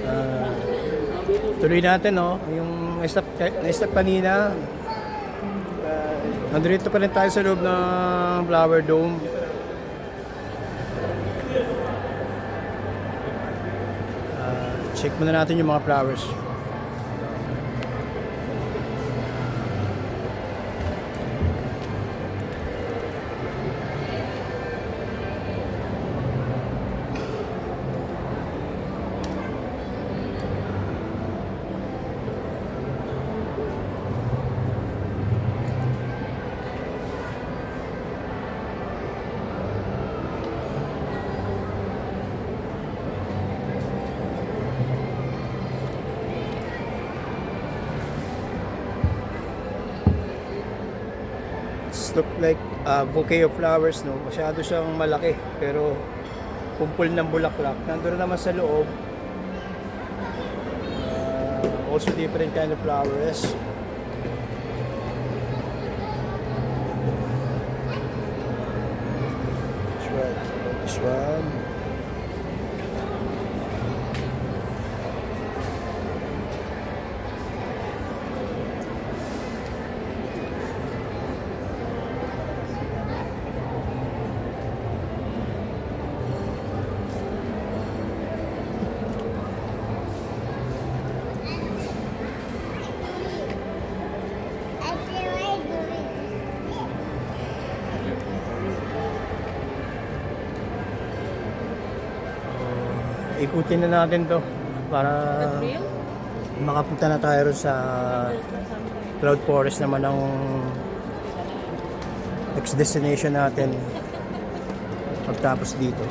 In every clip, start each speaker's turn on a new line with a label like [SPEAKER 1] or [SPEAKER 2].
[SPEAKER 1] Ah, tuloy natin, no? Yung na-stop kanina. Nandito pa rin tayo sa loob ng Flower Dome. Check muna natin yung mga flowers. Look like a bouquet of flowers, no? Masyado siyang malaki, pero kumpul ng bulaklak. Nandun naman sa loob, also different kind of flowers. This one. Ikutin na natin to para makapunta na tayo sa Cloud Forest naman ang next destination natin pagtapos dito.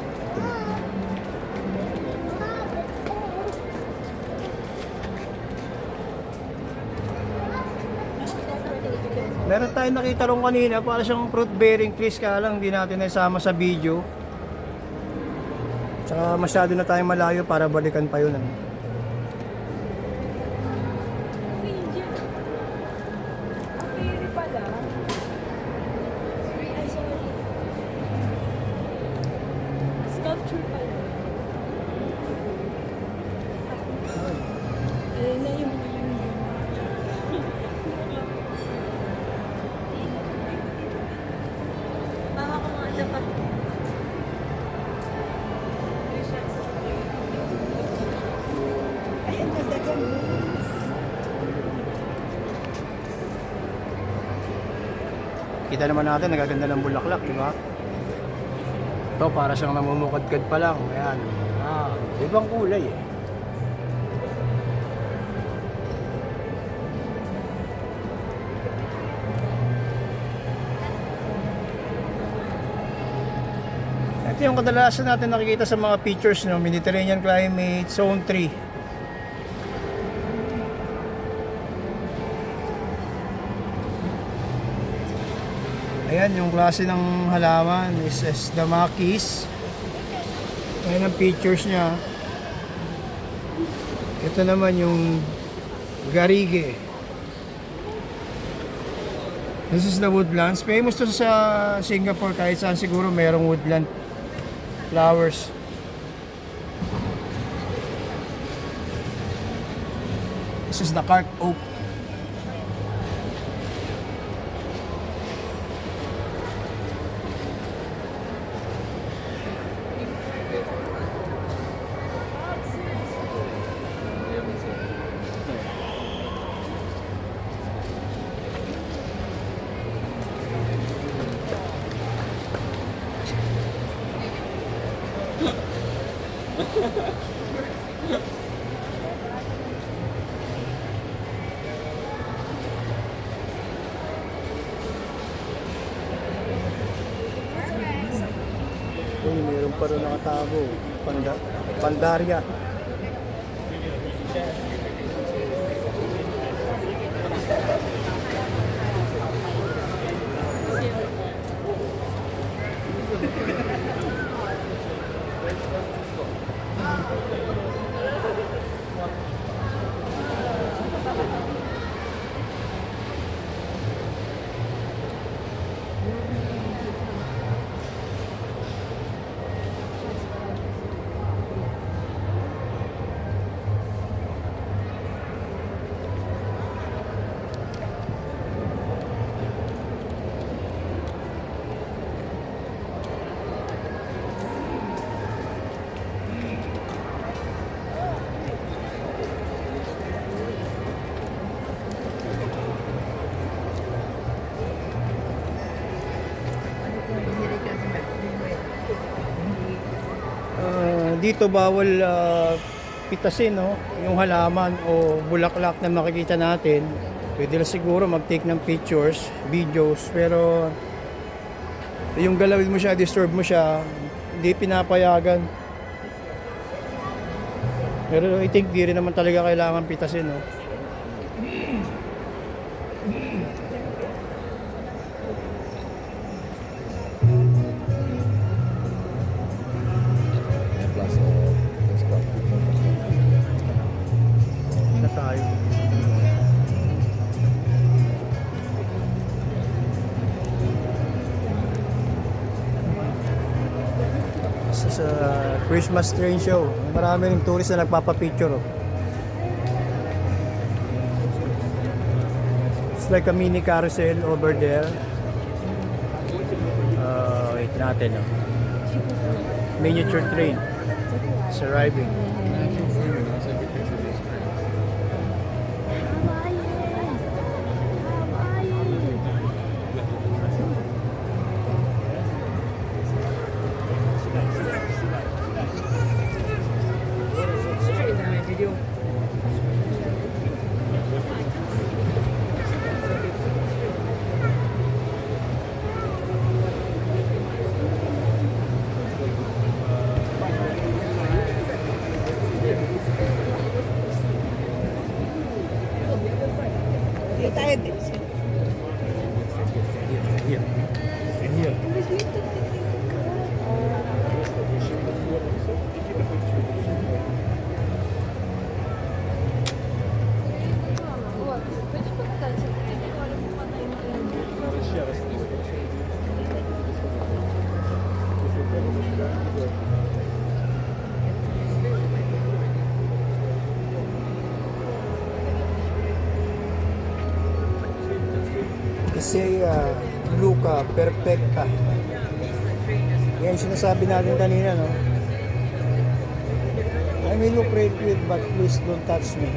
[SPEAKER 1] Meron tayong nakita rin kanina, para siyang fruit bearing trees, kaya lang hindi natin naisama sa video. Saka masyado na tayong malayo para balikan pa yun.
[SPEAKER 2] Sculpture pala. Ayun na yung baka ko nga dapat.
[SPEAKER 1] Kita naman natin, nagaganda ng bulaklak, di ba? Ito, para siyang namumukadkad pa lang. Ayan. Ibang kulay eh. Ito yung kadalasan natin nakikita sa mga pictures, no? Mediterranean climate, zone 3. Ayan, yung klase ng halaman is Damakis. Ayan ang pictures niya. Ito naman yung Garige. This is the woodlands. Famous to sa Singapore, kahit saan siguro mayroong woodland flowers. This is the Carp Oak. Uy, meron pa rin nakatago. Pandarya. dito bawal pitasin, no? Yung halaman o bulaklak na makikita natin. Pwede lang siguro mag-take ng pictures, videos, pero yung galawin mo siya, disturb mo siya, hindi pinapayagan. Pero I think di rin naman talaga kailangan pitasin, no? Na tayo. Sa Christmas train show, marami rin tourist na nagpapapicture. Oh. It's like a mini carousel over there. Wait natin. Oh. Miniature train. It's arriving. Kasi Luca Perfecta. Yan yung sinasabi natin kanina, no? I may look great with, but please don't touch me.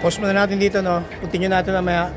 [SPEAKER 1] Pause muna natin dito, no? Continue natin mamaya.